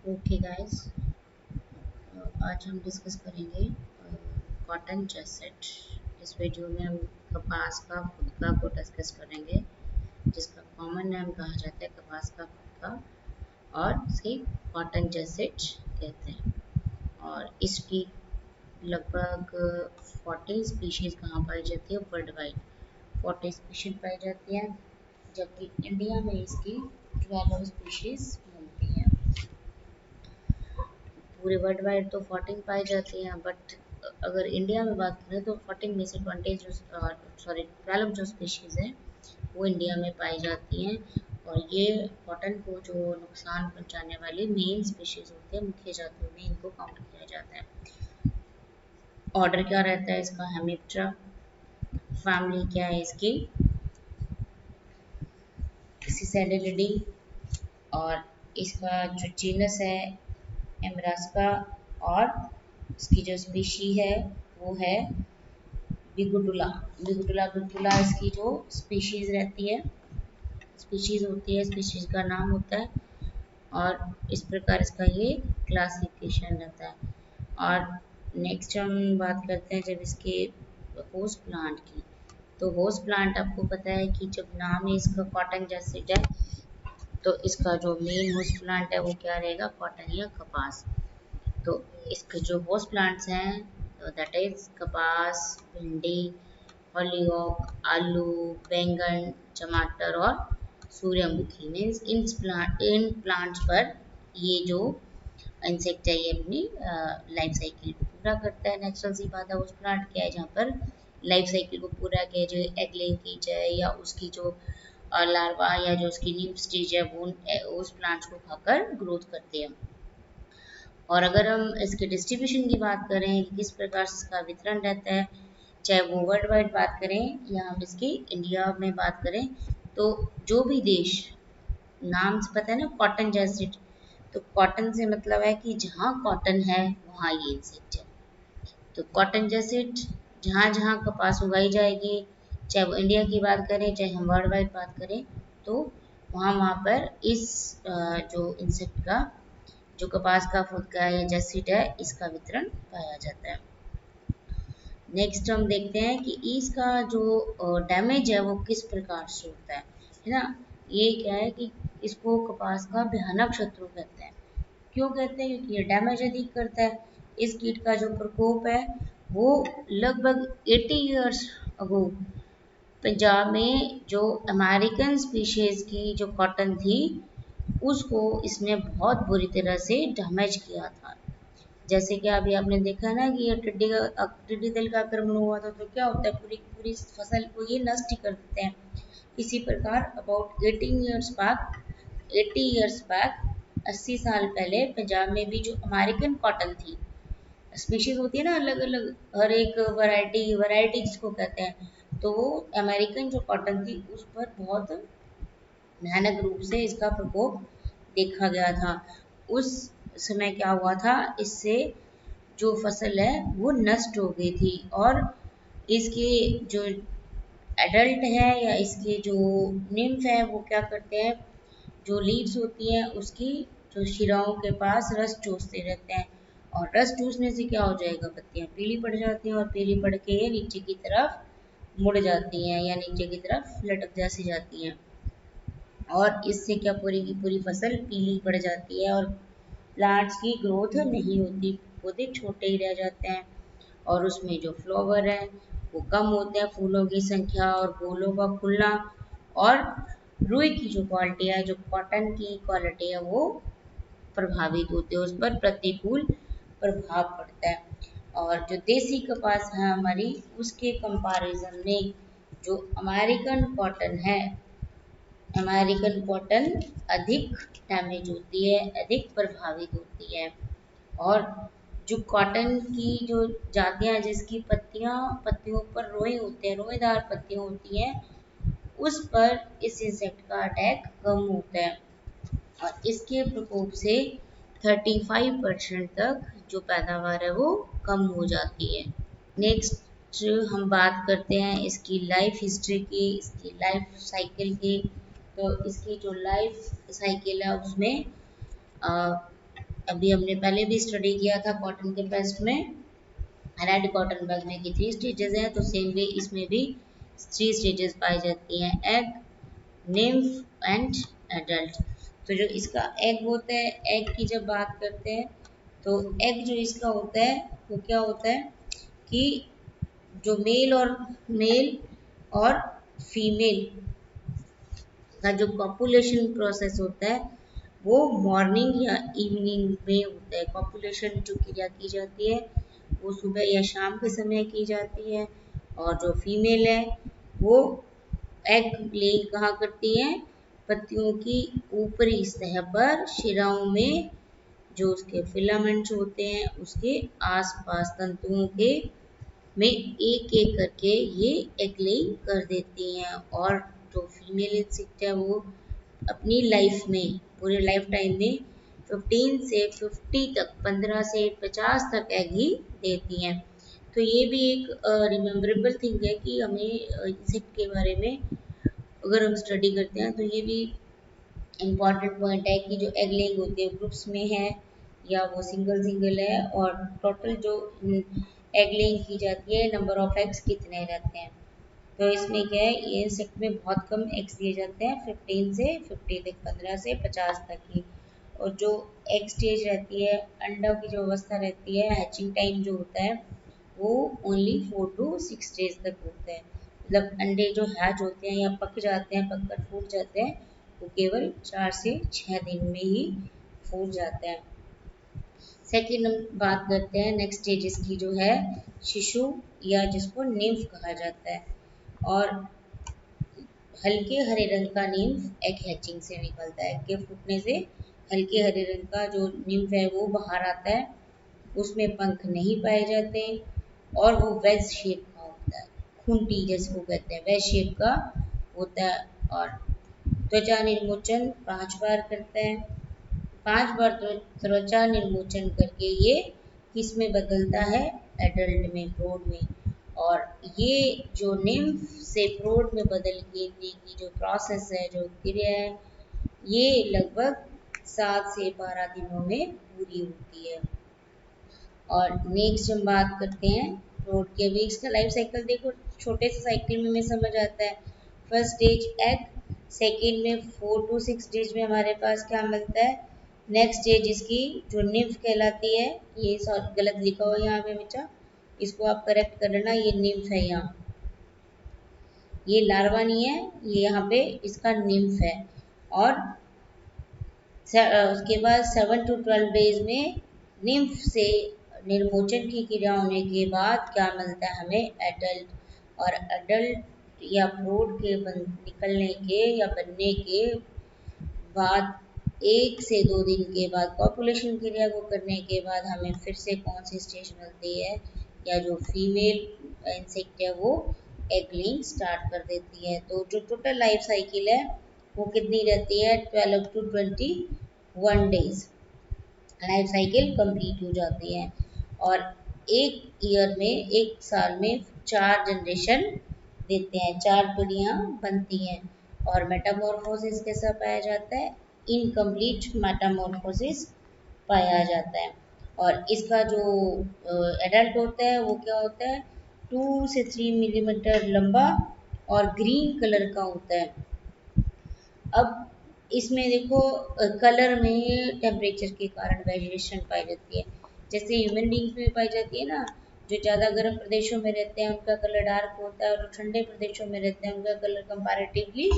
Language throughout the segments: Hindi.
ओके गाइस, आज हम डिस्कस करेंगे कॉटन जैसेट। इस वीडियो में हम कपास का फुदका को डिस्कस करेंगे, जिसका कॉमन नाम कहा जाता है कपास का फुदका और इसे कॉटन जैसेट कहते हैं। और इसकी लगभग 40 स्पीशीज़ कहाँ पाई जाती है वर्ल्ड वाइड। 40 स्पीशीज पाई जाती हैं, जबकि इंडिया में इसकी 12 स्पीशीज़ मिलती हैं। पूरे वर्ल्ड वाइड तो 14 पाई जाती हैं, बट अगर इंडिया में बात करें तो 14 में से 20 जो 12 जो स्पीशीज़ हैं वो इंडिया में पाई जाती हैं। और ये कॉटन को जो नुकसान पहुंचाने वाली मेन स्पीशीज़ होती है, मुख्य जातियों में इनको काउंट किया जाता है। ऑर्डर क्या रहता है इसका? हेमिप्टेरा। फैमिली क्या है इसकी? सिसेलिडी। और इसका जो जीनस है एमरास्का। और इसकी जो स्पीशी है वो है बिगुटुला। बिगुटुला बिगुटुला इसकी जो स्पीशीज रहती है, स्पीशीज होती है, स्पीशीज का नाम होता है। और इस प्रकार इसका ये क्लासिफिकेशन रहता है। और नेक्स्ट हम बात करते हैं जब इसके होस्ट प्लांट की। तो होस्ट प्लांट आपको पता है कि जब नाम है इसका कॉटन जैसेट है, तो इसका जो मेन होस्ट प्लांट है वो क्या रहेगा? कॉटन या कपास। तो इसके जो होस्ट प्लांट्स हैं तो दैट इज कपास, भिंडी, हॉलीहॉक, आलू, बैंगन, टमाटर और सूर्यमुखी। मीन्स इन प्लांट्स पर ये जो इंसेक्ट है ये अपनी लाइफ साइकिल को पूरा करता है। नेचुरल सी बात है, उस प्लांट क्या है जहाँ पर लाइफ साइकिल को पूरा किया, जो एग लिंकेज है या उसकी जो लार्वा या जो उसकी न्यू स्टेज है वो उस प्लांट्स को खाकर ग्रोथ करते हैं। और अगर हम इसके डिस्ट्रीब्यूशन की बात करें, किस प्रकार से इसका वितरण रहता है, चाहे वो वर्ल्ड वाइड बात करें या हम इसकी इंडिया में बात करें, तो जो भी देश, नाम से पता है ना कॉटन जैसेट, तो कॉटन से मतलब है कि जहाँ कॉटन है वहाँ ये इंसेक्ट है। तो कॉटन जैसेट जहाँ जहाँ कपास उगाई जाएगी, चाहे वो इंडिया की बात करें चाहे हम वर्ल्ड वाइड बात करें, तो वहाँ वहाँ पर इस जो इंसेक्ट का, जो कपास का फुदका या जैसिड है, इसका वितरण पाया जाता है। नेक्स्ट हम देखते हैं कि इसका जो डैमेज है वो किस प्रकार से होता है ना। ये क्या है कि इसको कपास का भयानक शत्रु कहते हैं। क्यों कहते हैं? क्योंकि ये डैमेज अधिक करता है। इस कीट का जो प्रकोप है वो लगभग 80 ईयर्स अगो पंजाब में जो अमेरिकन स्पीशीज की जो कॉटन थी उसको इसने बहुत बुरी तरह से डैमेज किया था। जैसे कि अभी आपने देखा ना कि ये टिड्डी दल का आक्रमण हुआ था, तो क्या होता है पूरी पूरी फसल को ये नष्ट कर देते हैं। इसी प्रकार अबाउट 80 ईयर्स बैक 80 साल पहले पंजाब में भी जो अमेरिकन कॉटन थी, स्पीशीज होती है ना अलग अलग, हर एक वैरायटी जिसको कहते हैं, तो वो अमेरिकन जो कॉटन थी उस पर बहुत भयानक रूप से इसका प्रकोप देखा गया था। उस समय क्या हुआ था, इससे जो फसल है वो नष्ट हो गई थी। और इसके जो एडल्ट है या इसके जो निम्फ है वो क्या करते हैं, जो लीव्स होती हैं उसकी जो शिराओं के पास रस चूसते रहते हैं। और रस चूसने से क्या हो जाएगा? पत्तियां पीली पड़ जाती हैं और पीली पड़ के ये नीचे की तरफ मुड़ जाती हैं या नीचे की तरफ लटक जैसी जाती हैं। और इससे क्या पूरी की पूरी फसल पीली पड़ जाती है और प्लांट्स की ग्रोथ नहीं होती, पौधे छोटे ही रह जाते हैं। और उसमें जो फ्लावर है वो कम होते हैं, फूलों की संख्या और फूलों का खुलना। और रुई की जो क्वालिटी है, जो कॉटन की क्वालिटी है, वो प्रभावित होती है, उस पर प्रतिकूल प्रभाव पड़ता है। और जो देसी कपास है हमारी, उसके कंपैरिजन में जो अमेरिकन कॉटन है, अमेरिकन कॉटन अधिक डैमेज होती है, अधिक प्रभावित होती है। और जो कॉटन की जो जातियाँ जिसकी पत्तियों पर रोए होते हैं, रोएदार पत्तियाँ होती हैं, उस पर इस इंसेक्ट का अटैक कम होता है। और इसके प्रकोप से 35% तक जो पैदावार है वो कम हो जाती है। नेक्स्ट हम बात करते हैं इसकी लाइफ हिस्ट्री की, इसकी लाइफ साइकिल की। तो इसकी जो लाइफ साइकिल है उसमें अभी हमने पहले भी स्टडी किया था कॉटन के पेस्ट में, रेड कॉटन बग में की 3 स्टेजेस हैं, तो सेम वे इसमें भी 3 स्टेजेस पाई जाती हैं, एग, निम्फ एंड एडल्ट। तो जो इसका एग होता है, एग की जब बात करते हैं तो एग जो इसका होता है वो क्या होता है कि जो मेल और फीमेल का जो कॉपुलेशन प्रोसेस होता है वो मॉर्निंग या इवनिंग में होता है। कॉपुलेशन जो क्रिया की जाती है वो सुबह या शाम के समय की जाती है, और जो फीमेल है वो एग लेइंग कहाँ करती है, पत्तियों की ऊपरी सतह पर शिराओं में जो उसके फिलामेंट्स होते हैं उसके आसपास तंतुओं के में एक एक करके ये एग लेइंग कर देती हैं। और जो फीमेल इंसेक्ट है वो अपनी लाइफ में, पूरे लाइफ टाइम में 15 से 50 तक, 15 से 50 तक एग ही देती हैं। तो ये भी एक रिमेम्बरेबल थिंग है कि हमें इंसेक्ट के बारे में अगर हम स्टडी करते हैं तो ये भी इम्पॉर्टेंट पॉइंट है कि जो एग लेइंग होती है ग्रुप्स में है या वो सिंगल सिंगल है, और टोटल जो एग लेइंग की जाती है नंबर ऑफ एग्स कितने रहते हैं। तो इसमें क्या है, ये इंसेक्ट में बहुत कम एग्स दिए जाते हैं, 15 से 50 तक, 15 से 50 तक ही। और जो एग स्टेज रहती है, अंडा की जो अवस्था रहती है, हैचिंग टाइम जो होता है वो ओनली 4 to 6 डेज तक होता है। मतलब अंडे जो हैच होते हैं या पक जाते हैं, पककर फूट जाते हैं, वो केवल 4 से 6 दिन में ही फूट जाते हैं। सेकेंड हम बात करते हैं नेक्स्ट स्टेजेस की, जो है शिशु या जिसको निम्फ कहा जाता है। और हल्के हरे रंग का निम्फ एग हैचिंग से निकलता है, एग के फूटने से हल्के हरे रंग का जो निम्फ है वो बाहर आता है, उसमें पंख नहीं पाए जाते और वो वेज शेप का होता है, खूंटी जैसे वो कहते हैं, वेज शेप का होता है। और त्वचा निर्मोचन 5 बार करता है, 5 बार त्वचा निर्मोचन करके ये किस में बदलता है, एडल्ट में, प्रौढ़ में। और ये जो निम्फ से प्रौढ़ में बदलने की जो प्रोसेस है, जो क्रिया है, ये लगभग 7 से 12 दिनों में पूरी होती है। और नेक्स्ट हम बात करते हैं प्रौढ़ के। अभी इसका लाइफ साइकिल देखो, छोटे से साइकिल में हमें समझ आता है। फर्स्ट स्टेज एग, सेकेंड में 4 to 6 डेज में हमारे पास क्या मिलता है, नेक्स्ट स्टेज इसकी जो निम्फ कहलाती है, ये गलत लिखा हुआ है यहाँ पे बच्चा, इसको आप करेक्ट कर लेना, ये निम्फ है यहाँ, ये लार्वा नहीं है, ये यहाँ पे इसका निम्फ है। और उसके बाद 7 to 12 डेज में निम्फ से निर्मोचन की क्रिया होने के बाद क्या मिलता है हमें, एडल्ट। और एडल्ट या प्रौढ़ के निकलने के या बनने के बाद 1 से 2 दिन के बाद, पॉपुलेशन क्रिया को करने के बाद हमें फिर से कौन सी स्टेज मिलती है, या जो फीमेल इंसेक्ट है वो एग लेइंग स्टार्ट कर देती है। तो जो टोटल लाइफ साइकिल है वो कितनी रहती है, 12 to 21 days life cycle complete हो जाती है। और एक ईयर में, एक साल में 4 जनरेशन देते हैं, 4 पीढ़ियाँ बनती हैं। और मेटामॉर्फोसिस कैसा पाया जाता है, इनकम्प्लीट मेटामॉर्फोसिस पाया जाता है। और इसका जो एडल्ट होता है वो क्या होता है, 2 से 3 मिलीमीटर लंबा और ग्रीन कलर का होता है। अब इसमें देखो कलर में टेम्परेचर के कारण वेरिएशन पाई जाती है, जैसे ह्यूमन बींग्स में पाई जाती है ना, जो ज़्यादा गर्म प्रदेशों में रहते हैं उनका कलर डार्क होता है, और ठंडे प्रदेशों में रहते हैं उनका कलर कंपैरेटिवली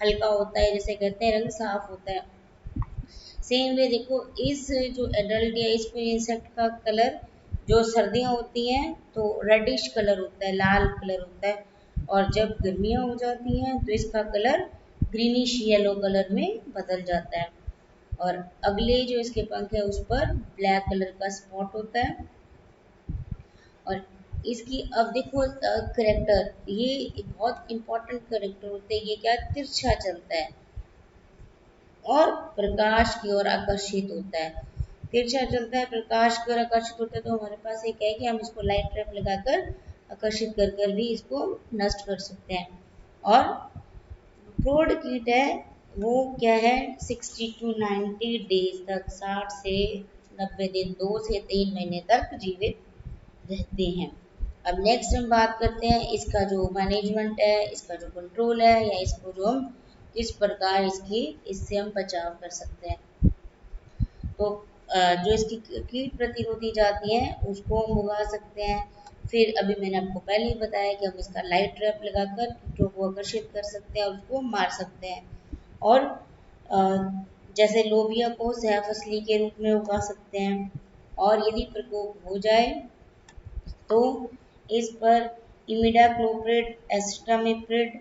हल्का होता है, जैसे कहते हैं रंग साफ होता है। सेम वे देखो, इस जो एडल्ट या इस इंसेक्ट का कलर, जो सर्दियाँ होती हैं तो रेडिश कलर होता है, लाल कलर होता है, और जब गर्मियाँ हो जाती हैं तो इसका कलर ग्रीनिश येलो कलर में बदल जाता है। और अगले जो इसके पंख है उस पर ब्लैक कलर का स्पॉट होता है। और इसकी अब देखो करेक्टर, ये एक बहुत इंपॉर्टेंट करेक्टर होते हैं, ये क्या, तिरछा चलता है और प्रकाश की ओर आकर्षित होता है। तिरछा चलता है, प्रकाश की ओर आकर्षित होता है, तो हमारे पास एक है कि हम इसको लाइट ट्रैप लगाकर आकर्षित कर भी इसको नष्ट कर सकते हैं। और प्रौढ़ कीट है वो क्या है, 60 to 90 डेज तक, 60 से 90 दिन 2 से 3 महीने तक जीवित रहते हैं। अब नेक्स्ट हम बात करते हैं इसका जो मैनेजमेंट है, इसका जो कंट्रोल है, या इसको जो हम किस प्रकार इससे हम बचाव कर सकते हैं। तो जो इसकी कीट प्रतिरोधी जाती हैं उसको हम उगा सकते हैं। फिर अभी मैंने आपको पहले ही बताया कि हम इसका लाइट ट्रैप लगाकर कीटों को आकर्षित कर सकते हैं और उसको मार सकते हैं। और जैसे लोबिया को सह फसली के रूप में उगा सकते हैं। और यदि प्रकोप हो जाए तो इस पर इमिडाक्लोप्रिड, एसिटामिप्रिड,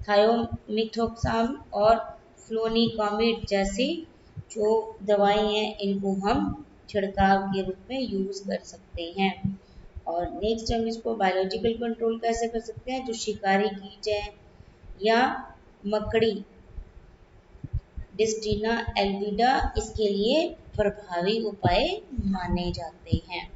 थायोमिथोक्साम और फ्लोनिकामिड जैसी जो दवाई हैं इनको हम छिड़काव के रूप में यूज कर सकते हैं। और नेक्स्ट हम इसको बायोलॉजिकल कंट्रोल कैसे कर सकते हैं, जो शिकारी कीट है या मकड़ी डिस्टिना एल्विडा इसके लिए प्रभावी उपाय माने जाते हैं।